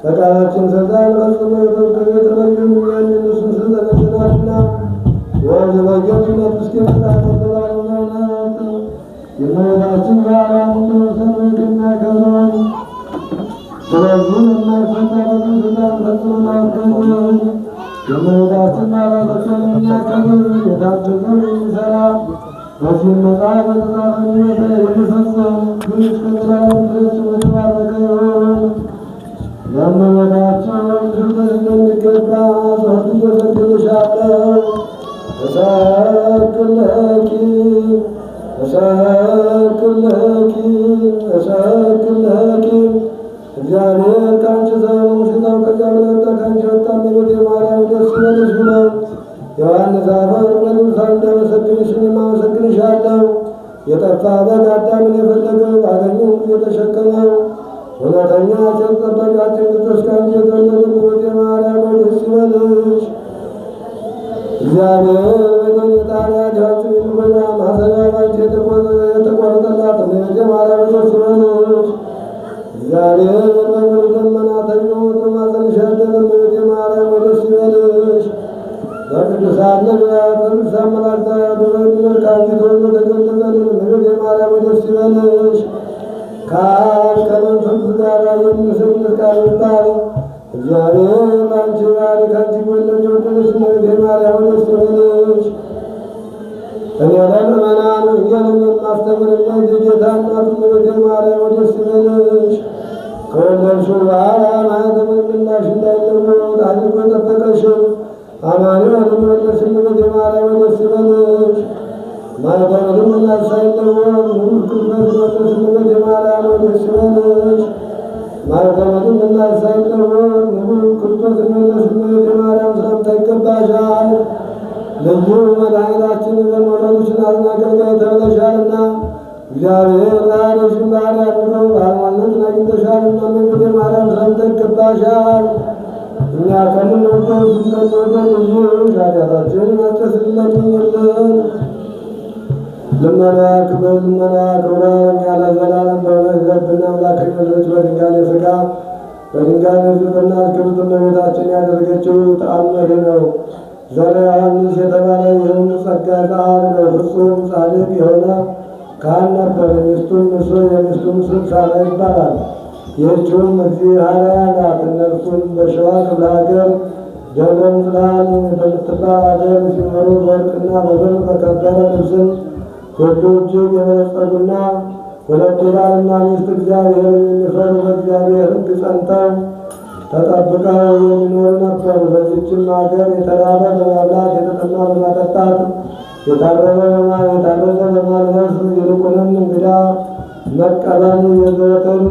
ፈቃዳችን ሰጣን ፈጽሞ የተለዩን እነሱን ስለተናልና ወደ በጀትነት እስኪመጣ ተሰላሉናት የመሬታችን ባሪያም ሰንበት የሚያከብረውን ስለዚህ የማይፈታበትን ስልጣን ፈጽሞ ናወገዙን የመሬታችን ባሪያቶችን የሚያከብር የታዘዘው የሚሰራ በዚህም መጽሐፍ የተጻፈ የሚፈጽም ግን እስከ ዘላለም ድረስ የተባረከ ይሁን። ለእመቤታችን ክብር እንደሚገባ ሶስት እየሰግድልሻለሁ። እሰግድልኪ እሰግድልኪ እሰግድልኪ እግዚአብሔር ከአንቺ ሰው ሽታው ከእግዚአብሔር ወጣ ከአንቺ ወጣ እመቤቴ ማርያም ደስ ይበልሽ ብለው ዮሐንስ አፈወርቅ በቅዱሳን እንዳመሰግንሽ እኔም አመሰግንሻለሁ። የጠፋ በግ አዳምን የፈለገው ባገኘው የተሸከመው እውነተኛ ቸር ጠባቂያችን ክርስቶስ ከአንቺ የተወለደ እመቤቴ ማርያም ደስ ይበልሽ። እግዚአብሔር በደል የጣሪያችን የሚጎዳ ማሰሪያ ባንቺ የተቆረጠላት እመቤቴ ማርያም ደስ ይበልሽ። እግዚአብሔር በምድር ደመና ተኝቶ በማኅፀንሽ ያደረ እመቤቴ ማርያም ደስ ይበልሽ። በቅዱሳን ነቢያት በቅዱሳን መላእክት ያደረግልን ከአንቺ ተወልዶ ተገለጸልን እመቤቴ ማርያም ደስ ይበልሽ። ከአብ ከመንፈስ ጋር የሚሰግድ ቃል ይባል እግዚአብሔር በአንቺ ባሪ ከአንቺ ወለድ የወደደች እመቤቴ ማርያም ደስ ይበልሽ። እኔ ለምእመናን ወንጌልን የማስተምርለት የጌታ እናት እመቤቴ ማርያም ደስ ይበልሽ። ከወለድሽው በኋላ ማኅተመ እምነትሽ እንዳይለወጥ አድርጎ የጠበቀሽን አማኑኤልን የወለድሽ እመቤቴ ማርያም ደስ ይበልሽ። ማኅተመ እምነትሽ ሳይለወጥ ሙሉ ክርስቶስ የወለድሽ እመቤቴ ማርያም ደስ ይበልሽ። ማኅተመ እምነትሽ ሳይለወጥ ሙሉ ክርስቶስ የወለድሽ እመቤቴ ማርያም ሰላምታ ይገባሻል። ልዩ መድኃኒታችን በመውለድሽን አገልጋይ ተብለሻልና እግዚአብሔር ባሪያሽን ባሪያ አድርጎ ባለሟልነትን አግኝተሻልና እመቤቴ ማርያም ሰላምታ ይገባሻል። እኛ ከምንወደው ስንወደው ልዩ ኃጢአታችንን አስተሰርይልን። ልመና ክብር ያለ ዘላለም በእውነት ረብና አምላክን ወለደች በድንጋሌ ሥጋ በድንጋሌ ስብዕና ክብርት እመቤታችን ያደረገችው ተአምር ነው። ዘረ ዮሐንስ የተባለ ይህም ጸጋ ጸአት ነው። ፍጹም ጻድቅ የሆነ ካህን ነበር። ሚስቱም እሱ የሚስቱም ስም ሳራ ይባላል። ይህችውም እግዚአብሔር ናት። እነርሱም በሸዋ ክፍለ ሀገር ደብረ ምጽላል በምትባል ሀገር ሲኖሩ በወርቅና በብር በከበረ ልብስም ሁሉ እጅግ የበለጸጉና ሁለቱ ባልና ሚስት እግዚአብሔርን የሚፈሩ በእግዚአብሔር ሕግ ጸንተው ተጠብቀው የሚኖሩ ነበሩ። በዚችም ሀገር የተራበ በመብላት የተጠማ በመጠጣት የታረዘ በማልበስ ይልቁንም እንግዳ መቀበል የዘወትር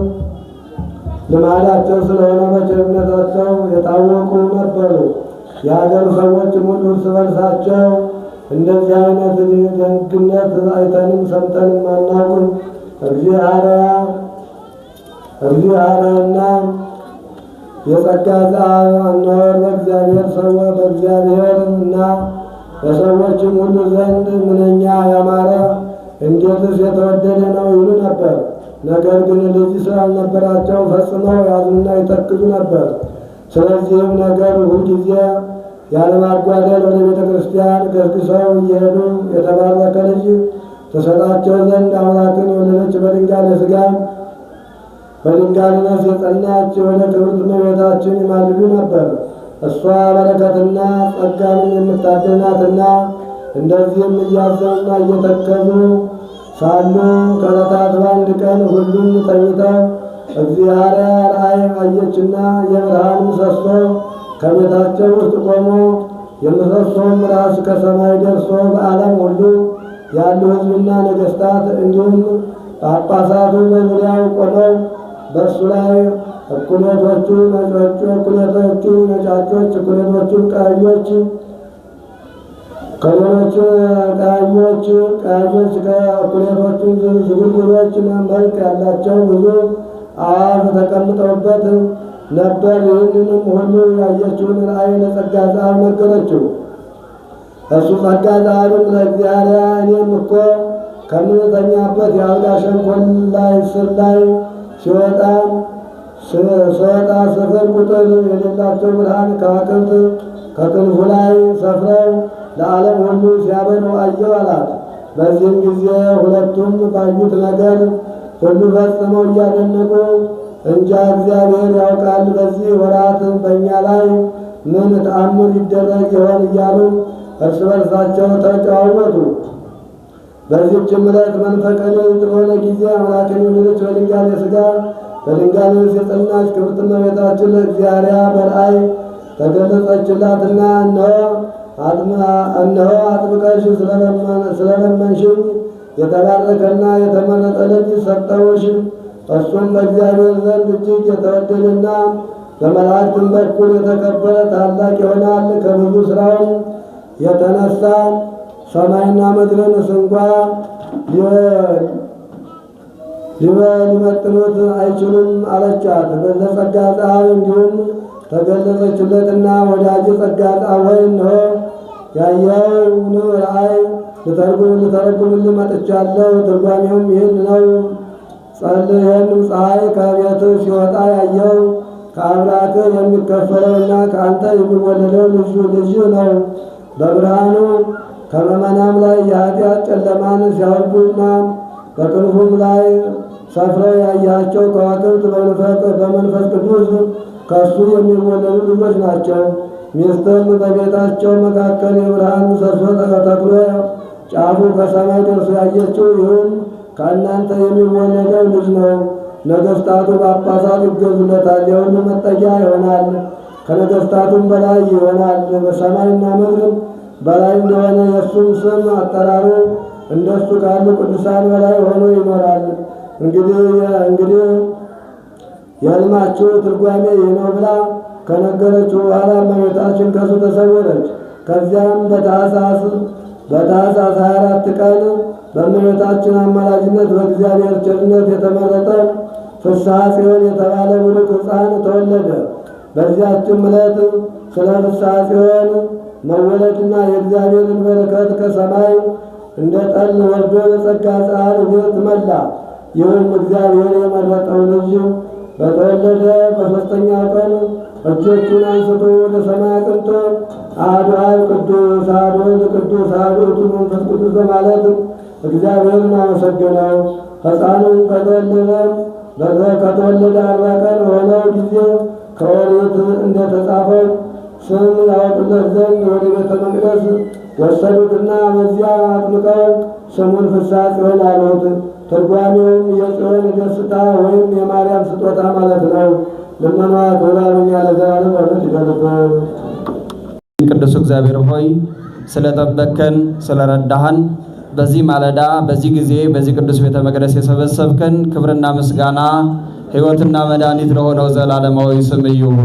ልማዳቸው ስለሆነ በቸርነታቸው የታወቁ ነበሩ። የሀገር ሰዎችም ሁሉ እርስ በርሳቸው እንደዚህ አይነት ደግነት አይተንም ሰምተንም አናውቅም፣ እግዚአብሔርና የጸጋ ጸአት አነወር በእግዚአብሔር ሰው በእግዚአብሔርና በሰዎችም ሁሉ ዘንድ ምንኛ ያማረ እንዴትስ የተወደደ ነው ይሉ ነበር። ነገር ግን ልጅ ስላልነበራቸው ፈጽመው ያዝኑና ይተክዙ ነበር። ስለዚህም ነገር ሁልጊዜ ያለማጓደል ወደ ቤተ ክርስቲያን ገስግሰው እየሄዱ የተባረከ ልጅ ተሰጣቸው ዘንድ አምላክን የወለደች በድንጋሌ ሥጋ በድንጋሌ ነፍስ የጸናች ወደ ክብርት እመቤታችን ይማልዱ ነበር። እሷ በረከትና ጸጋንም የምታደናትና እንደዚህም እያዘኑና እየተከዙ ሳሉ ከዕለታት በአንድ ቀን ሁሉም ተኝተው እግዚአብሔር ራእይ አየችና የብርሃን ምሰሶ ከቤታቸው ውስጥ ቆሞ የምሰሶም ራስ ከሰማይ ደርሶ በዓለም ሁሉ ያሉ ሕዝብና ነገሥታት እንዲሁም ጳጳሳቱ በዙሪያው ቆመው በእሱ ላይ እኩሌቶቹ ነጮቹ፣ እኩሌቶቹ ነጫጮች፣ እኩሌቶቹ ቀዮች ከሌሎቹ ቀያዮች ከእኩሌቶቹ ዝጉርጉሮች መልክ ያላቸው ብዙ አዕዋፍ ተቀምጠውበት ነበር። ይህንንም ሁሉ ያየችውን ራእይ ለጸጋ ጸአብ ነገረችው። እሱ ጸጋ ጸአብም ለእግዚአብሔር እኔም እኮ ከምንተኛበት የአልጋ ሸንኮል ላይ ስር ላይ ሲወጣ ስፍር ቁጥር የሌላቸው ብርሃን ከዋክብት ከክንፉ ላይ ሰፍረው ለዓለም ሁሉ ሲያበሩ አየሁ አላት። በዚህም ጊዜ ሁለቱም ባዩት ነገር ሁሉ ፈጽመው እያደነቁ እንጃ እግዚአብሔር ያውቃል በዚህ ወራት በእኛ ላይ ምን ተአምር ይደረግ ይሆን እያሉ እርስ በርሳቸው ተጨዋወቱ። በዚህችም ዕለት መንፈቀ ሌሊት በሆነ ጊዜ አምላክን የወለደች በድንጋሌ ሥጋ በድንጋሌ ነፍስ የጸናች ክብርት እመቤታችን ለእግዚአብሔር በራእይ ተገለጸችላትና እነሆ አጥብቀሽ ስለለመንሽኝ የተባረከና የተመረጠ ልጅ ሰጠሁሽ። እርሱም በእግዚአብሔር ዘንድ እጅግ የተወደደና በመላእክትም በኩል የተከበረ ታላቅ ይሆናል። ከብዙ ሥራውም የተነሳ ሰማይና ምድርን ስንኳ ሊመጥኑት አይችሉም አለቻት። በጸጋ ጸአብ እንዲሁም ተገለጸችለትና ወዳጅ ጸጋ ጸአብ ሆይ እነሆ ያየኸውን ራእይ ልተረጉምልህ መጥቻለሁ። ትርጓሜውም ይህን ነው። ይህንም ፀሐይ ከቤት ሲወጣ ያየው ከአብራክ የሚከፈለውና ከአንተ የሚወለደው ልጅ ነው። በብርሃኑ ከምዕመናን ላይ የኃጢአት ጨለማን ሲያወርዱና በክንፉም ላይ ሰፍረው ያያቸው ከዋክብት በመንፈስ ቅዱስ ከእሱ የሚወለዱ ልጆች ናቸው። ሚስትም በቤታቸው መካከል የብርሃን ምሰሶ ተተክሎ ጫፉ ከሰማይ ደርሶ ያየችው ይህም ከእናንተ የሚወለደው ልጅ ነው። ነገሥታቱ ጳጳሳት ይገዙለታል፣ የሁሉ መጠጊያ ይሆናል። ከነገሥታቱም በላይ ይሆናል። በሰማይና ምድር በላይ እንደሆነ የእሱም ስም አጠራሩ እንደሱ ካሉ ቅዱሳን በላይ ሆኖ ይኖራል። እንግዲህ የሕልማችሁ ትርጓሜ ይህ ነው ብላ ከነገረችው በኋላ እመቤታችን ከሱ ተሰወረች። ከዚያም በታኅሳስ 24 ቀን በእመቤታችን አማላጅነት በእግዚአብሔር ቸርነት የተመረጠ ፍስሐ ጽዮን የተባለ ብሩክ ሕፃን ተወለደ። በዚያችም ዕለት ስለ ፍስሐ ጽዮን መወለድና የእግዚአብሔርን በረከት ከሰማይ እንደ ጠል ወርዶ የጸጋ ጸአብ ቤት መላ። ይህም እግዚአብሔር የመረጠው ልጅ በተወለደ በሦስተኛው ቀን እጆቹን አንስቶ ወደ ሰማይ አቅንቶ አሐዱ አብ ቅዱስ፣ አሐዱ ወልድ ቅዱስ፣ አሐዱ ውእቱ መንፈስ ቅዱስ በማለት እግዚአብሔርን አመሰገነው። ሕፃኑም ከተወለደ 40 ቀን በሆነው ጊዜ ከኦሪት እንደተጻፈው ስም ያወጡለት ዘንድ ወደ ቤተ መቅደስ ወሰዱትና በዚያ አጥምቀው ስሙን ፍስሐ ጽዮን አሉት። ትርጓሜውም የጽዮን ደስታ ወይም የማርያም ስጦታ ማለት ነው። ልመኗ ክብሯ ለዘላለም በእውነት ይደርብን። ቅዱስ እግዚአብሔር ሆይ ስለጠበቅከን ስለረዳሃን በዚህ ማለዳ በዚህ ጊዜ በዚህ ቅዱስ ቤተ መቅደስ የሰበሰብከን ክብርና ምስጋና ሕይወትና መድኃኒት ለሆነው ዘላለማዊ ስም ይሁን።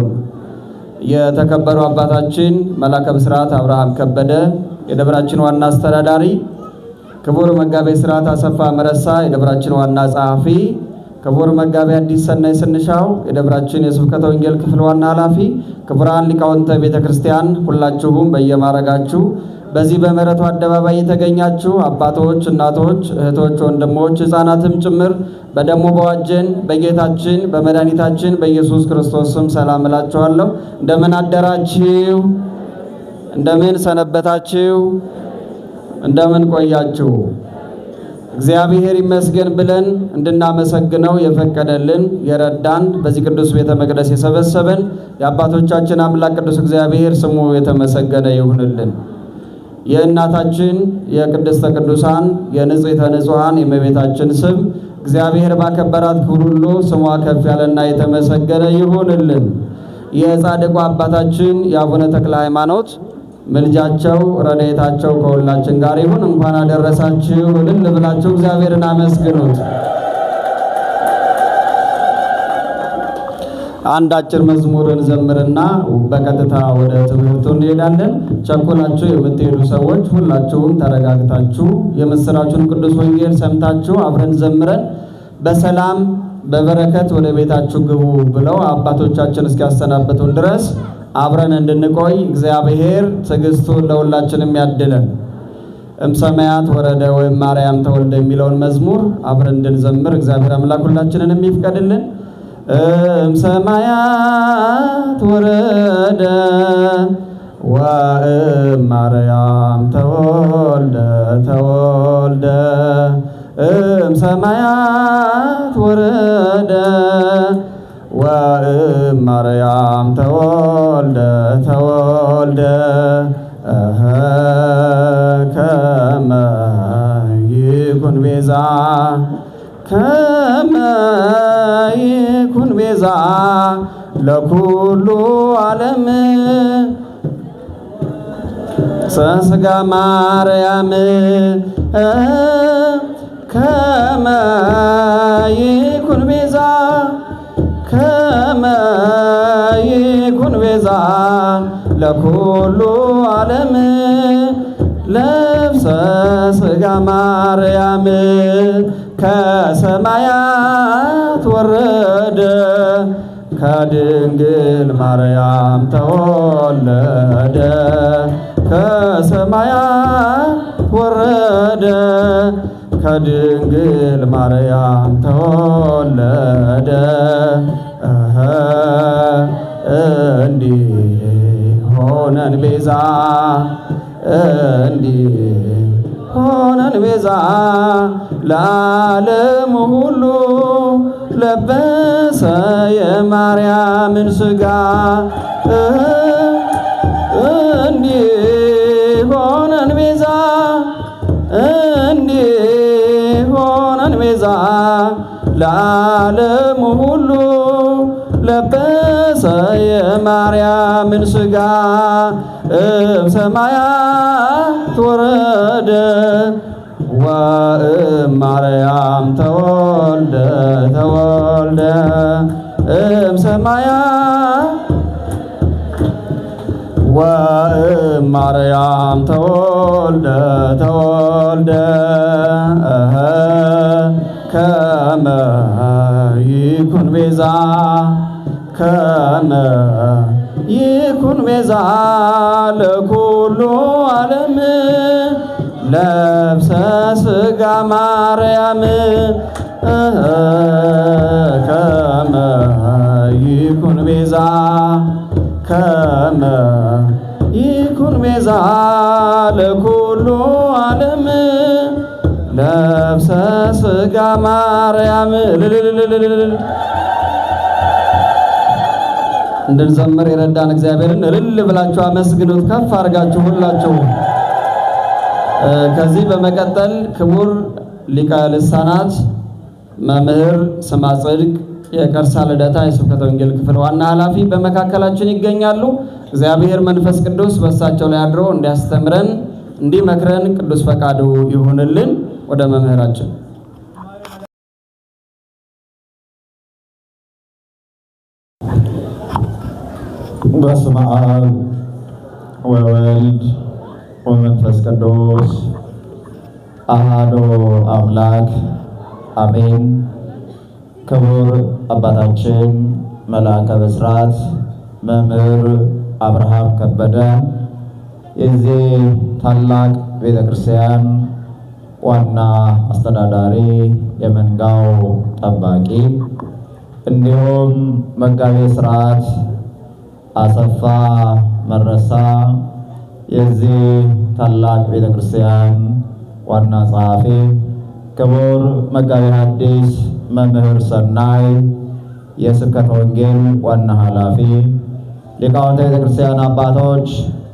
የተከበሩ አባታችን መላከ ብስራት አብርሃም ከበደ የደብራችን ዋና አስተዳዳሪ፣ ክቡር መጋቤ ሥርዓት አሰፋ መረሳ የደብራችን ዋና ጸሐፊ፣ ክቡር መጋቤ አዲስ ሰናይ ስንሻው የደብራችን የስብከተ ወንጌል ክፍል ዋና ኃላፊ፣ ክቡራን ሊቃውንተ ቤተ ክርስቲያን ሁላችሁም በየማረጋችሁ በዚህ በምሕረቱ አደባባይ የተገኛችሁ አባቶች፣ እናቶች፣ እህቶች፣ ወንድሞች፣ ሕፃናትም ጭምር በደሙ በዋጀን በጌታችን በመድኃኒታችን በኢየሱስ ክርስቶስ ስም ሰላም እላችኋለሁ። እንደምን አደራችሁ? እንደምን ሰነበታችሁ? እንደምን ቆያችሁ? እግዚአብሔር ይመስገን ብለን እንድናመሰግነው የፈቀደልን የረዳን በዚህ ቅዱስ ቤተ መቅደስ የሰበሰበን የአባቶቻችን አምላክ ቅዱስ እግዚአብሔር ስሙ የተመሰገነ ይሁንልን። የእናታችን የቅድስተ ቅዱሳን የንጽሕተ ንጹሐን የእመቤታችን ስም እግዚአብሔር ባከበራት ክብር ሁሉ ስሟ ከፍ ያለና የተመሰገነ ይሁንልን። የጻድቁ አባታችን የአቡነ ተክለ ሃይማኖት ምልጃቸው ረድኤታቸው ከሁላችን ጋር ይሁን። እንኳን አደረሳችሁ። እልል ብላችሁ እግዚአብሔርን አመስግኑት። አንድ አጭር መዝሙርን ዘምርና በቀጥታ ወደ ትምህርቱ እንሄዳለን። ቸኮላችሁ የምትሄዱ ሰዎች ሁላችሁም ተረጋግታችሁ የምስራቹን ቅዱስ ወንጌል ሰምታችሁ አብረን ዘምረን በሰላም በበረከት ወደ ቤታችሁ ግቡ ብለው አባቶቻችን እስኪያሰናበቱን ድረስ አብረን እንድንቆይ እግዚአብሔር ትዕግስቱን ለሁላችንም ያድለን። እምሰማያት ወረደ ወይም ማርያም ተወልደ የሚለውን መዝሙር አብረን እንድንዘምር እግዚአብሔር አምላክ ሁላችንንም ይፍቀድልን። እምሰማያት ወረደ ወእማርያም ተወልደ እምሰማያት ወረደ ወእማርያም ተወልደ ከመ ይኩን ቤዛ ለኩሉ ዓለም ሰስጋ ማርያም ከመ ይኩን ቤዛ ለኩሉ ዓለም ለብሰ ሥጋ ማርያም ከሰማያት ወረደ ከድንግል ማርያም ተወለደ ከሰማያት ወረደ ከድንግል ማርያም ተወለደ እንዲሆነን ቤዛ ለዓለሙ ሁሉ ለበሰ የማርያምን ሥጋ እንዲሆነን ቤዛ ለዓለሙ ሁሉ ለበሰ የማርያምን ሥጋ እምሰማያት ወረደ ወእማርያም ተወልደ እምሰማያት ወእማርያም ተወልደ ከመ ይኩን ቤዛ ለኩሉ ዓለም ለብሰ ሥጋ ማርያም ከመ ይኩን ቤዛ ለኩሉ ዓለም ለብሰ ሥጋ ማርያም እንድንዘምር የረዳን እግዚአብሔርን እልል ብላችሁ አመስግኑት፣ ከፍ አድርጋችሁ ሁላችሁ። ከዚህ በመቀጠል ክቡር ሊቀ ልሳናት መምህር ስማ ጽድቅ የቀርሳ ልደታ የስብከተ ወንጌል ክፍል ዋና ኃላፊ በመካከላችን ይገኛሉ። እግዚአብሔር መንፈስ ቅዱስ በእሳቸው ላይ አድሮ እንዲያስተምረን እንዲመክረን ቅዱስ ፈቃዱ ይሁንልን። ወደ መምህራችን በስመ አብ ወወልድ ወመንፈስ ቅዱስ አሐዱ አምላክ አሜን። ክቡር አባታችን መልአከ ብስራት መምህር አብርሃም ከበደ የዚህ ታላቅ ቤተ ክርስቲያን ዋና አስተዳዳሪ፣ የመንጋው ጠባቂ፣ እንዲሁም መጋቤ ሥርዓት አሰፋ መረሳ የዚህ ታላቅ ቤተ ክርስቲያን ዋና ጸሐፊ፣ ክቡር መጋቤ ሐዲስ መምህር ሰናይ የስብከተ ወንጌል ዋና ኃላፊ፣ ሊቃውንተ ቤተ ክርስቲያን አባቶች፣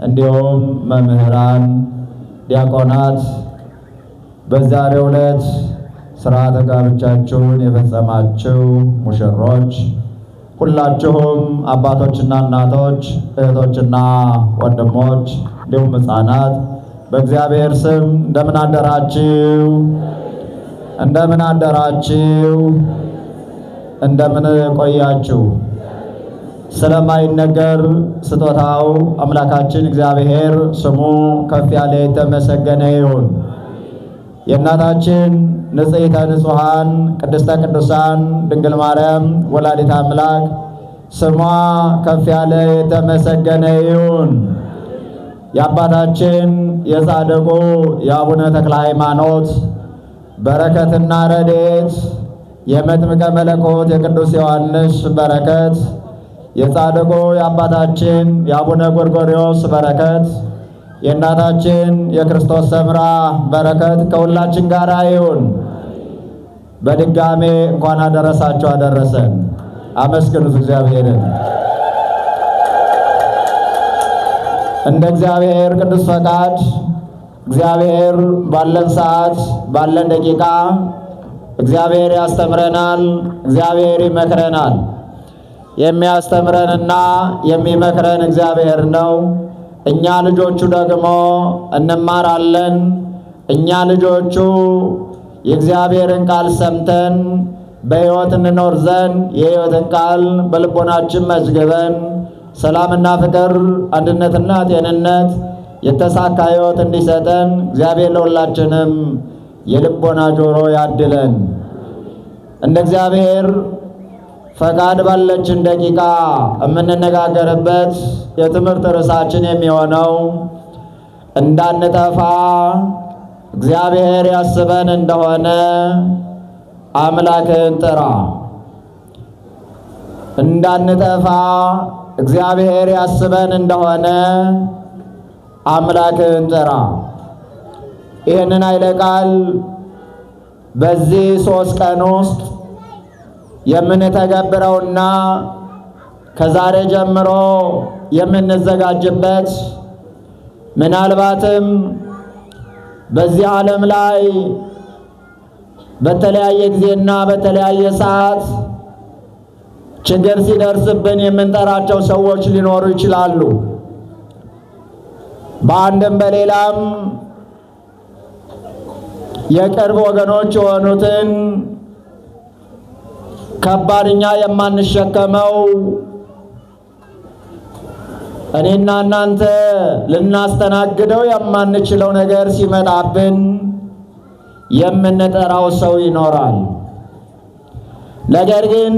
እንዲሁም መምህራን፣ ዲያቆናት፣ በዛሬው ዕለት ሥርዓተ ጋብቻችሁን የፈጸማችሁ ሙሽሮች ሁላችሁም አባቶችና እናቶች፣ እህቶችና ወንድሞች እንዲሁም ሕፃናት በእግዚአብሔር ስም እንደምን አደራችሁ? እንደምን ቆያችሁ? ስለማይነገር ስጦታው አምላካችን እግዚአብሔር ስሙ ከፍ ያለ የተመሰገነ ይሁን። የእናታችን ንጽሕተ ንጹሐን ቅድስተ ቅዱሳን ድንግል ማርያም ወላዲተ አምላክ ስሟ ከፍ ያለ የተመሰገነ ይሁን። የአባታችን የጻድቁ የአቡነ ተክለ ሃይማኖት በረከትና ረድኤት የመጥምቀ መለኮት የቅዱስ ዮሐንስ በረከት የጻድቁ የአባታችን የአቡነ ጎርጎርዮስ በረከት የእናታችን የክርስቶስ ሰምራ በረከት ከሁላችን ጋር ይሁን። በድጋሜ እንኳን አደረሳችሁ አደረሰን። አመስግኑት እግዚአብሔርን። እንደ እግዚአብሔር ቅዱስ ፈቃድ እግዚአብሔር ባለን ሰዓት ባለን ደቂቃ እግዚአብሔር ያስተምረናል፣ እግዚአብሔር ይመክረናል። የሚያስተምረንና የሚመክረን እግዚአብሔር ነው። እኛ ልጆቹ ደግሞ እንማራለን። እኛ ልጆቹ የእግዚአብሔርን ቃል ሰምተን በሕይወት እንኖር ዘንድ የሕይወትን ቃል በልቦናችን መዝግበን ሰላምና ፍቅር፣ አንድነትና ጤንነት የተሳካ ሕይወት እንዲሰጠን እግዚአብሔር ለሁላችንም የልቦና ጆሮ ያድለን። እንደ እግዚአብሔር ፈቃድ ባለችን ደቂቃ የምንነጋገርበት የትምህርት ርዕሳችን የሚሆነው እንዳንጠፋ እግዚአብሔር ያስበን እንደሆነ አምላክን ጥራ። እንዳንጠፋ እግዚአብሔር ያስበን እንደሆነ አምላክን ጥራ። ይህንን ኃይለ ቃል በዚህ 3 ቀን ውስጥ የምንተገብረውና ከዛሬ ጀምሮ የምንዘጋጅበት ምናልባትም በዚህ ዓለም ላይ በተለያየ ጊዜና በተለያየ ሰዓት ችግር ሲደርስብን የምንጠራቸው ሰዎች ሊኖሩ ይችላሉ። በአንድም በሌላም የቅርብ ወገኖች የሆኑትን ከባድኛ የማንሸከመው እኔና እናንተ ልናስተናግደው የማንችለው ነገር ሲመጣብን የምንጠራው ሰው ይኖራል። ነገር ግን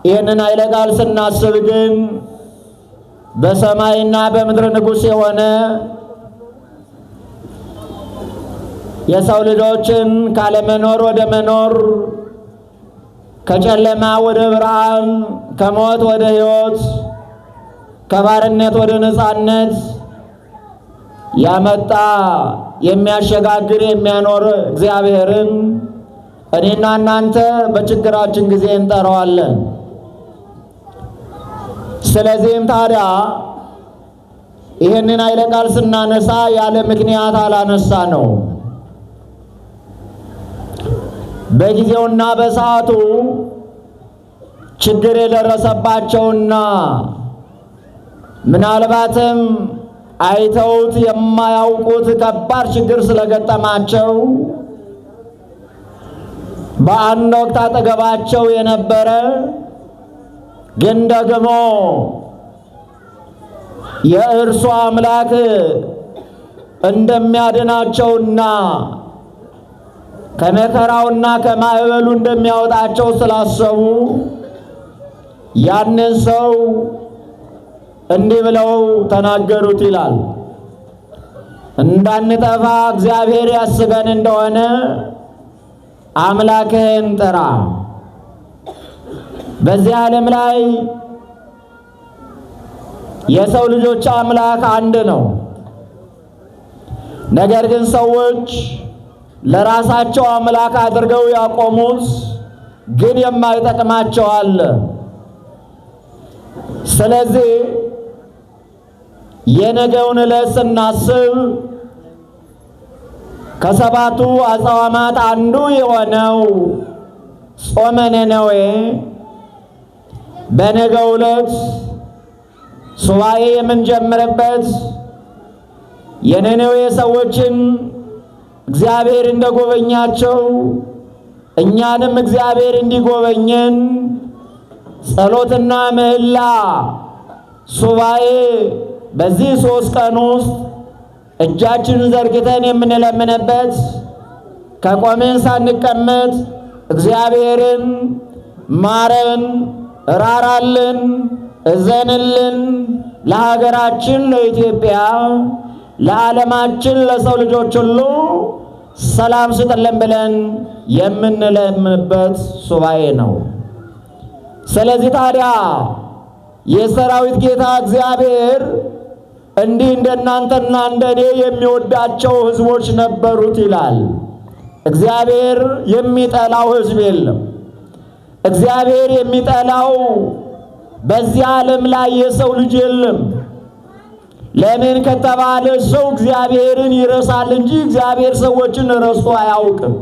ይህንን ኃይለ ቃል ስናስብ ግን በሰማይና በምድር ንጉሥ የሆነ የሰው ልጆችን ካለመኖር ወደ መኖር ከጨለማ ወደ ብርሃን ከሞት ወደ ሕይወት ከባርነት ወደ ነፃነት ያመጣ የሚያሸጋግር የሚያኖር እግዚአብሔርን እኔና እናንተ በችግራችን ጊዜ እንጠራዋለን። ስለዚህም ታዲያ ይህንን ኃይለ ቃል ስናነሳ ያለ ምክንያት አላነሳ ነው። በጊዜውና በሰዓቱ ችግር የደረሰባቸውና ምናልባትም አይተውት የማያውቁት ከባድ ችግር ስለገጠማቸው በአንድ ወቅት አጠገባቸው የነበረ ግን ደግሞ የእርሱ አምላክ እንደሚያድናቸውና ከመከራውና ከማዕበሉ እንደሚያወጣቸው ስላሰቡ ያንን ሰው እንዲህ ብለው ተናገሩት ይላል። እንዳንጠፋ እግዚአብሔር ያስበን እንደሆነ አምላክህን ጥራ። በዚህ ዓለም ላይ የሰው ልጆች አምላክ አንድ ነው። ነገር ግን ሰዎች ለራሳቸው አምላክ አድርገው ያቆሙት ግን የማይጠቅማቸው አለ። ስለዚህ የነገውን ዕለት ስናስብ ከሰባቱ አጽዋማት አንዱ የሆነው ጾመ ነነዌ በነገው ዕለት ሱባኤ የምንጀምርበት የነነዌ ሰዎችን እግዚአብሔር እንደጎበኛቸው እኛንም እግዚአብሔር እንዲጎበኘን ጸሎትና ምህላ ሱባኤ በዚህ 3 ቀን ውስጥ እጃችንን ዘርግተን የምንለምንበት ከቆመን ሳንቀመጥ እግዚአብሔርን ማረን፣ ራራልን፣ እዘንልን፣ ለሀገራችን ለኢትዮጵያ፣ ለዓለማችን ለሰው ልጆች ሁሉ ሰላም ስጠልን ብለን የምንለምንበት ሱባኤ ነው። ስለዚህ ታዲያ የሰራዊት ጌታ እግዚአብሔር እንዲህ እንደናንተና እንደኔ የሚወዳቸው ሕዝቦች ነበሩት ይላል። እግዚአብሔር የሚጠላው ሕዝብ የለም። እግዚአብሔር የሚጠላው በዚህ ዓለም ላይ የሰው ልጅ የለም። ለምን ከተባለ ሰው እግዚአብሔርን ይረሳል እንጂ እግዚአብሔር ሰዎችን ረስቶ አያውቅም።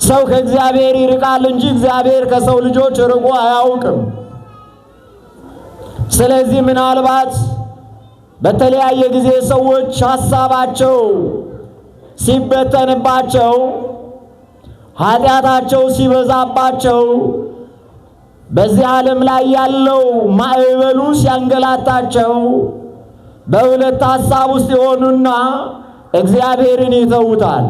ሰው ከእግዚአብሔር ይርቃል እንጂ እግዚአብሔር ከሰው ልጆች ርቆ አያውቅም። ስለዚህ ምናልባት በተለያየ ጊዜ ሰዎች ሐሳባቸው ሲበተንባቸው፣ ኃጢአታቸው ሲበዛባቸው፣ በዚህ ዓለም ላይ ያለው ማዕበሉ ሲያንገላታቸው በሁለት ሐሳብ ውስጥ የሆኑና እግዚአብሔርን ይተውታል።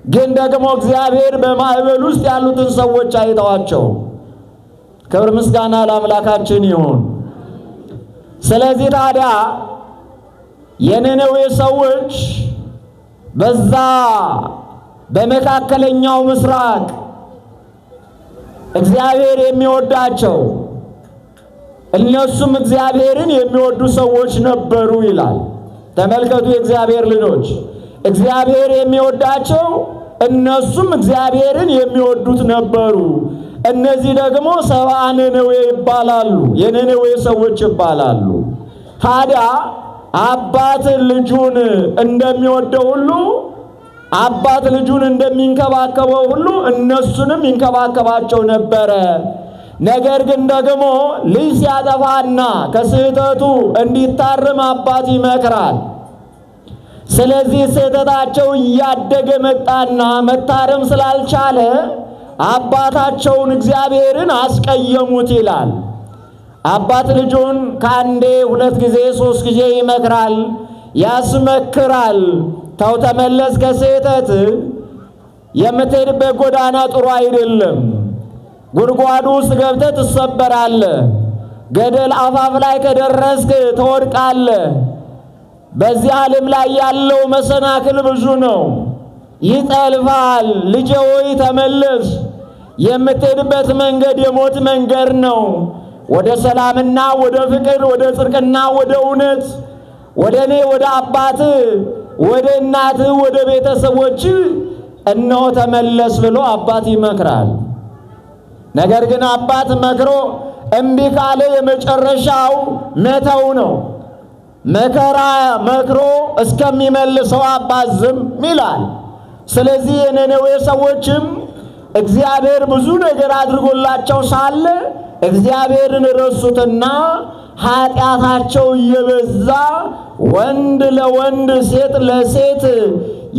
ግን ደግሞ እግዚአብሔር በማዕበል ውስጥ ያሉትን ሰዎች አይተዋቸው። ክብር ምስጋና ለአምላካችን ይሁን። ስለዚህ ታዲያ የነነዌ ሰዎች በዛ በመካከለኛው ምስራቅ እግዚአብሔር የሚወዳቸው እነሱም እግዚአብሔርን የሚወዱ ሰዎች ነበሩ ይላል። ተመልከቱ የእግዚአብሔር ልጆች፣ እግዚአብሔር የሚወዳቸው እነሱም እግዚአብሔርን የሚወዱት ነበሩ። እነዚህ ደግሞ ሰብአ ነነዌ ይባላሉ፣ የነነዌ ሰዎች ይባላሉ። ታዲያ አባት ልጁን እንደሚወደው ሁሉ አባት ልጁን እንደሚንከባከበው ሁሉ እነሱንም ይንከባከባቸው ነበረ። ነገር ግን ደግሞ ልጅ ሲያጠፋና ከስህተቱ እንዲታረም አባት ይመክራል። ስለዚህ ስህተታቸው እያደገ መጣና መታረም ስላልቻለ አባታቸውን እግዚአብሔርን አስቀየሙት ይላል። አባት ልጁን ከአንዴ 2 ጊዜ 3 ጊዜ ይመክራል፣ ያስመክራል። ተው ተመለስ ከስህተት፣ የምትሄድበት ጎዳና ጥሩ አይደለም፣ ጉድጓዱ ውስጥ ገብተህ ትሰበራለህ፣ ገደል አፋፍ ላይ ከደረስክ ትወድቃለህ። በዚህ ዓለም ላይ ያለው መሰናክል ብዙ ነው፣ ይጠልፋል። ልጄ ሆይ ተመለስ፣ የምትሄድበት መንገድ የሞት መንገድ ነው። ወደ ሰላምና ወደ ፍቅር፣ ወደ ጽድቅና ወደ እውነት፣ ወደ እኔ ወደ አባትህ፣ ወደ እናትህ፣ ወደ ቤተሰቦች እነሆ ተመለስ ብሎ አባት ይመክራል። ነገር ግን አባት መክሮ እምቢ ካለ የመጨረሻው መተው ነው። መከራ መክሮ እስከሚመልሰው አባት ዝም ይላል። ስለዚህ የነነዌ ሰዎችም እግዚአብሔር ብዙ ነገር አድርጎላቸው ሳለ እግዚአብሔርን ረሱትና ኃጢአታቸው እየበዛ ወንድ ለወንድ ሴት ለሴት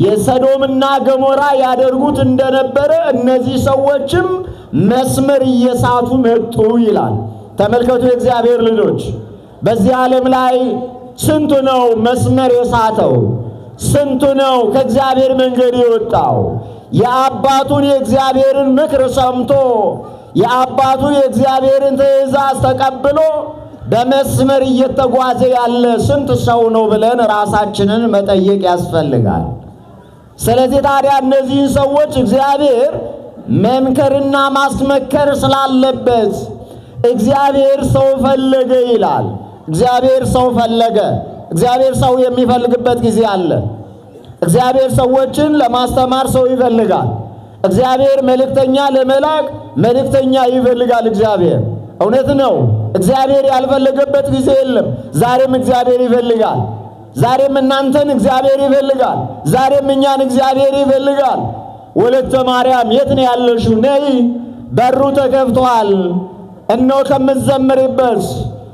የሰዶምና ገሞራ ያደርጉት እንደነበረ እነዚህ ሰዎችም መስመር እየሳቱ መጡ ይላል። ተመልከቱ የእግዚአብሔር ልጆች፣ በዚህ ዓለም ላይ ስንቱ ነው መስመር የሳተው? ስንቱ ነው ከእግዚአብሔር መንገድ የወጣው? የአባቱን የእግዚአብሔርን ምክር ሰምቶ የአባቱን የእግዚአብሔርን ትእዛዝ ተቀብሎ በመስመር እየተጓዘ ያለ ስንት ሰው ነው ብለን ራሳችንን መጠየቅ ያስፈልጋል። ስለዚህ ታዲያ እነዚህን ሰዎች እግዚአብሔር መምከርና ማስመከር ስላለበት እግዚአብሔር ሰው ፈለገ ይላል። እግዚአብሔር ሰው ፈለገ። እግዚአብሔር ሰው የሚፈልግበት ጊዜ አለ። እግዚአብሔር ሰዎችን ለማስተማር ሰው ይፈልጋል። እግዚአብሔር መልእክተኛ ለመላክ መልእክተኛ ይፈልጋል። እግዚአብሔር እውነት ነው። እግዚአብሔር ያልፈለገበት ጊዜ የለም። ዛሬም እግዚአብሔር ይፈልጋል። ዛሬም እናንተን እግዚአብሔር ይፈልጋል። ዛሬም እኛን እግዚአብሔር ይፈልጋል። ወለተ ማርያም የት ነው ያለሽው? ነይ፣ በሩ ተከፍቷል። እነሆ ከምትዘምሪበት፣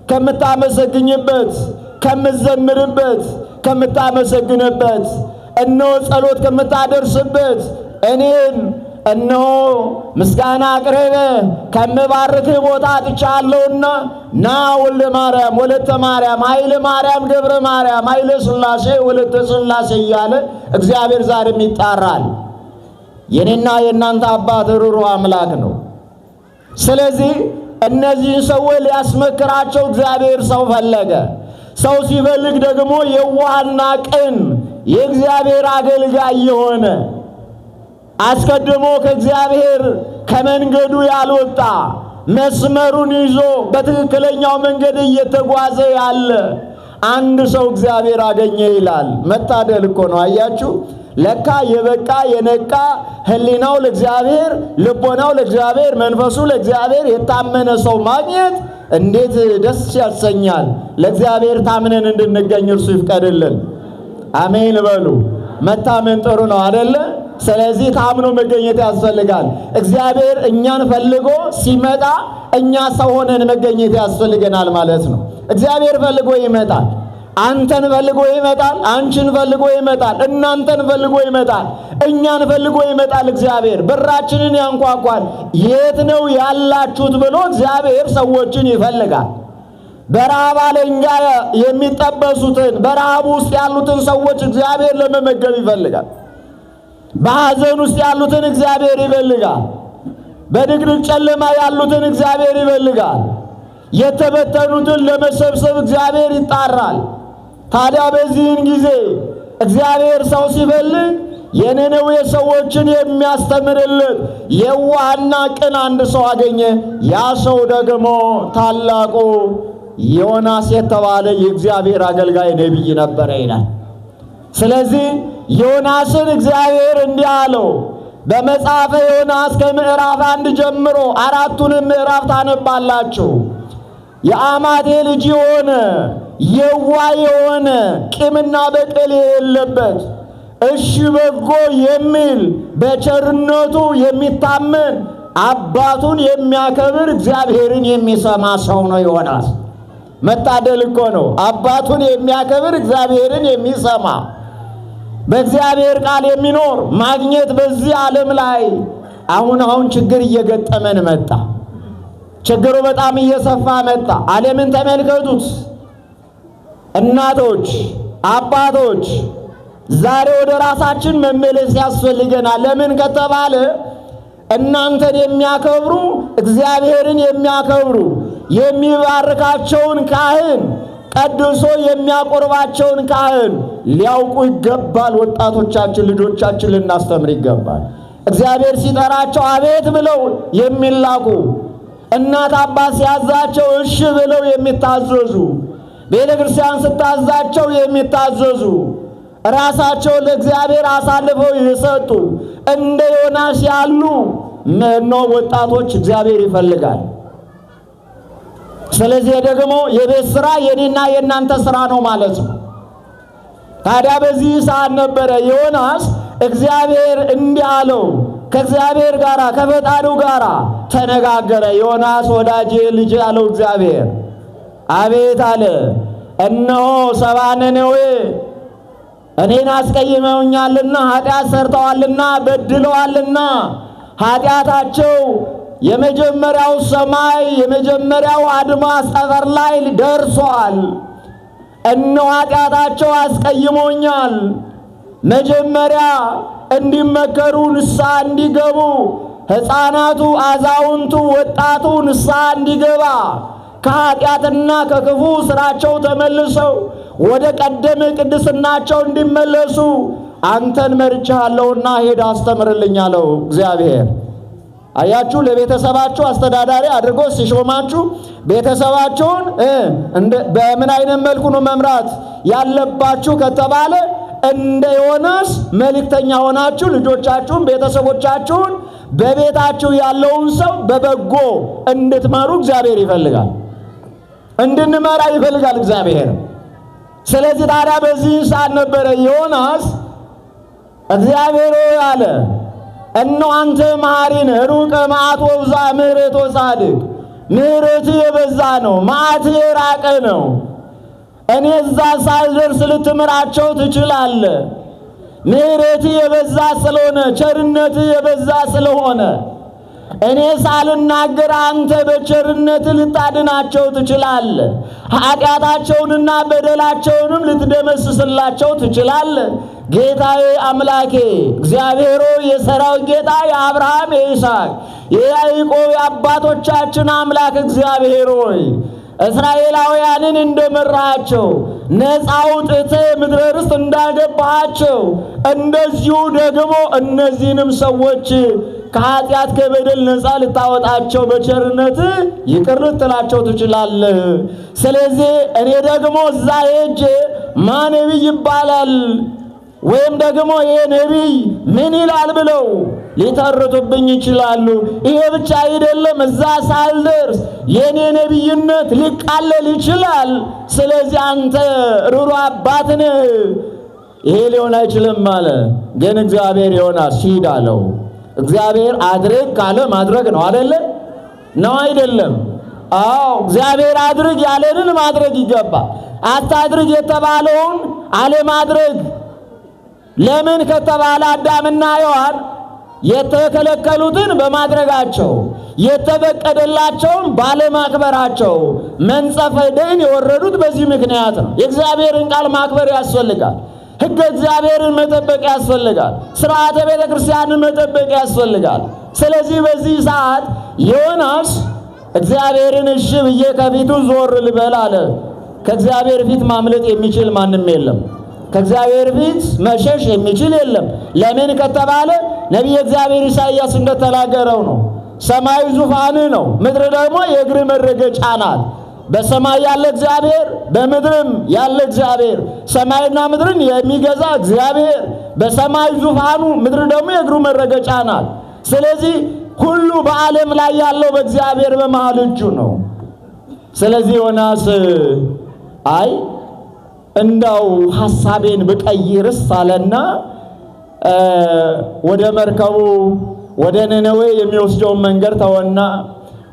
ከምታመሰግኝበት፣ ከምትዘምርበት፣ ከምታመሰግንበት፣ እነሆ ጸሎት ከምታደርስበት እኔን እነሆ ምስጋና አቅርበ ከምባርክህ ቦታ አጥቻለሁና ና ወልደ ማርያም ወለተ ማርያም ኃይለ ማርያም ገብረ ማርያም ኃይለ ሥላሴ ወለተ ሥላሴ እያለ እግዚአብሔር ዛሬም ይጣራል። የኔና የእናንተ አባት ሩሩህ አምላክ ነው። ስለዚህ እነዚህ ሰዎች ሊያስመክራቸው እግዚአብሔር ሰው ፈለገ። ሰው ሲፈልግ ደግሞ የዋህና ቅን የእግዚአብሔር አገልጋይ የሆነ አስቀድሞ ከእግዚአብሔር ከመንገዱ ያልወጣ መስመሩን ይዞ በትክክለኛው መንገድ እየተጓዘ ያለ አንድ ሰው እግዚአብሔር አገኘ ይላል። መታደል እኮ ነው። አያችሁ፣ ለካ የበቃ የነቃ ሕሊናው ለእግዚአብሔር፣ ልቦናው ለእግዚአብሔር፣ መንፈሱ ለእግዚአብሔር የታመነ ሰው ማግኘት እንዴት ደስ ያሰኛል። ለእግዚአብሔር ታምነን እንድንገኝ እርሱ ይፍቀድልን። አሜን በሉ። መታመን ጥሩ ነው አይደለ? ስለዚህ ታምኖ መገኘት ያስፈልጋል። እግዚአብሔር እኛን ፈልጎ ሲመጣ እኛ ሰው ሆነን መገኘት ያስፈልገናል ማለት ነው። እግዚአብሔር ፈልጎ ይመጣል። አንተን ፈልጎ ይመጣል። አንቺን ፈልጎ ይመጣል። እናንተን ፈልጎ ይመጣል። እኛን ፈልጎ ይመጣል። እግዚአብሔር በራችንን ያንኳኳል። የት ነው ያላችሁት ብሎ እግዚአብሔር ሰዎችን ይፈልጋል። በረሃብ አለንጋ የሚጠበሱትን በረሃብ ውስጥ ያሉትን ሰዎች እግዚአብሔር ለመመገብ ይፈልጋል። በሐዘን ውስጥ ያሉትን እግዚአብሔር ይፈልጋል። በድቅድቅ ጨለማ ያሉትን እግዚአብሔር ይፈልጋል። የተበተኑትን ለመሰብሰብ እግዚአብሔር ይጣራል። ታዲያ በዚህን ጊዜ እግዚአብሔር ሰው ሲፈልግ የነነዌ ሰዎችን የሚያስተምርለት የዋህና ቅን አንድ ሰው አገኘ። ያ ሰው ደግሞ ታላቁ ዮናስ የተባለ የእግዚአብሔር አገልጋይ ነቢይ ነበረ ይላል። ስለዚህ ዮናስን እግዚአብሔር እንዲህ አለው። በመጽሐፈ ዮናስ ከምዕራፍ 1 ጀምሮ 4ቱንም ምዕራፍ ታነባላችሁ። የአማቴ ልጅ የሆነ የዋህ የሆነ ቂምና በቀል የሌለበት እሺ በጎ የሚል በቸርነቱ የሚታመን አባቱን የሚያከብር እግዚአብሔርን የሚሰማ ሰው ነው ዮናስ። መታደል እኮ ነው። አባቱን የሚያከብር እግዚአብሔርን የሚሰማ በእግዚአብሔር ቃል የሚኖር ማግኘት በዚህ ዓለም ላይ አሁን ችግር እየገጠመን መጣ። ችግሩ በጣም እየሰፋ መጣ። ዓለምን ተመልከቱት። እናቶች፣ አባቶች ዛሬ ወደ ራሳችን መመለስ ያስፈልገናል። ለምን ከተባለ እናንተን የሚያከብሩ እግዚአብሔርን የሚያከብሩ የሚባርካቸውን ካህን ቀድሶ የሚያቆርባቸውን ካህን ሊያውቁ ይገባል። ወጣቶቻችን ልጆቻችን ልናስተምር ይገባል። እግዚአብሔር ሲጠራቸው አቤት ብለው የሚላኩ እናት አባት ሲያዛቸው እሺ ብለው የሚታዘዙ ቤተ ክርስቲያን ስታዛቸው የሚታዘዙ ራሳቸው ለእግዚአብሔር አሳልፈው የሰጡ እንደ ዮናስ ያሉ ወጣቶች እግዚአብሔር ይፈልጋል። ስለዚህ ደግሞ የቤት ስራ የኔና የእናንተ ስራ ነው ማለት ነው። ታዲያ በዚህ ሰዓት ነበረ ዮናስ እግዚአብሔር እንዲህ አለው። ከእግዚአብሔር ጋር ከፈጣሪው ጋር ተነጋገረ። ዮናስ ወዳጄ ልጅ አለው እግዚአብሔር። አቤት አለ። እነሆ ሰባ ነነዌ እኔን አስቀይመውኛልና ኃጢአት ሰርተዋልና በድለዋልና ኃጢአታቸው የመጀመሪያው ሰማይ የመጀመሪያው አድማስ ጠፈር ላይ ደርሷል። እነሆ ኃጢአታቸው አስቀይሞኛል። መጀመሪያ እንዲመከሩ ንስሐ እንዲገቡ ሕፃናቱ፣ አዛውንቱ፣ ወጣቱ ንስሐ እንዲገባ ከኃጢአትና ከክፉ ስራቸው ተመልሰው ወደ ቀደመ ቅድስናቸው እንዲመለሱ አንተን መርጬሃለሁና ሄድ አስተምርልኝ አለው እግዚአብሔር። አያችሁ፣ ለቤተሰባችሁ አስተዳዳሪ አድርጎ ሲሾማችሁ ቤተሰባችሁን በምን አይነት መልኩ ነው መምራት ያለባችሁ ከተባለ እንደ ዮናስ መልእክተኛ ሆናችሁ ልጆቻችሁን ቤተሰቦቻችሁን በቤታችሁ ያለውን ሰው በበጎ እንድትመሩ እግዚአብሔር ይፈልጋል። እንድንመራ ይፈልጋል እግዚአብሔር። ስለዚህ ታዲያ በዚህ ሰዓት ነበረ ዮናስ እግዚአብሔር አለ እነሆ አንተ መሐሪ ነህ፣ ሩቀ መዓት ወብዛ ምሕረት ወጻድቅ፣ ምሕረት የበዛ ነው፣ መዓት የራቀ ነው። እኔ እዛ ሳልደርስ ልትምራቸው ትችላለህ። ምሕረት የበዛ ስለሆነ ቸርነት የበዛ ስለሆነ እኔ ሳልናገር አንተ በቸርነት ልታድናቸው ትችላለህ። ኃጢአታቸውንና በደላቸውንም ልትደመስስላቸው ትችላለህ። ጌታዬ አምላኬ እግዚአብሔር የሠራዊት ጌታ የአብርሃም የይስሐቅ የያዕቆብ የአባቶቻችን አምላክ እግዚአብሔር ሆይ እስራኤላውያንን እንደመራሃቸው ነፃ አውጥተህ ምድረ ርስት እንዳገባሃቸው እንደዚሁ ደግሞ እነዚህንም ሰዎች ከኃጢአት ከበደል ነፃ ልታወጣቸው በቸርነት ይቅር ልትላቸው ትችላለህ። ስለዚህ እኔ ደግሞ እዛ ሄጄ ማን ነቢይ ይባላል ወይም ደግሞ ይሄ ነቢይ ምን ይላል ብለው ሊተርቱብኝ ይችላሉ። ይሄ ብቻ አይደለም፣ እዛ ሳልደርስ የኔ ነቢይነት ሊቃለል ይችላል። ስለዚህ አንተ ሩሩ አባት ነህ፣ ይሄ ሊሆን አይችልም አለ። ግን እግዚአብሔር ዮናስ ሂድ አለው። እግዚአብሔር አድርግ ካለ ማድረግ ነው አይደለ? ነው አይደለም? አዎ፣ እግዚአብሔር አድርግ ያለንን ማድረግ ይገባል። አታድርግ የተባለውን አለማድረግ ለምን ከተባለ አዳምና ሔዋን የተከለከሉትን በማድረጋቸው የተፈቀደላቸውን ባለማክበራቸው መንጸፈ ደይን የወረዱት በዚህ ምክንያት ነው። የእግዚአብሔርን ቃል ማክበር ያስፈልጋል። ሕገ እግዚአብሔርን መጠበቅ ያስፈልጋል። ሥርዓተ ቤተ ክርስቲያንን መጠበቅ ያስፈልጋል። ስለዚህ በዚህ ሰዓት ዮናስ እግዚአብሔርን እሺ ብዬ ከፊቱ ዞር ልበል አለ። ከእግዚአብሔር ፊት ማምለጥ የሚችል ማንም የለም። ከእግዚአብሔር ፊት መሸሽ የሚችል የለም። ለምን ከተባለ ነቢየ እግዚአብሔር ኢሳይያስ እንደተናገረው ነው። ሰማይ ዙፋን ነው፣ ምድር ደግሞ የእግር መረገጫ ናት። በሰማይ ያለ እግዚአብሔር፣ በምድርም ያለ እግዚአብሔር፣ ሰማይና ምድርን የሚገዛ እግዚአብሔር በሰማይ ዙፋኑ፣ ምድር ደግሞ የእግሩ መረገጫ ናት። ስለዚህ ሁሉ በዓለም ላይ ያለው በእግዚአብሔር በመሃል እጁ ነው። ስለዚህ ዮናስ አይ እንዳው ሐሳቤን ብቀይርስ አለና ወደ መርከቡ ወደ ነነዌ የሚወስደውን መንገድ ተወና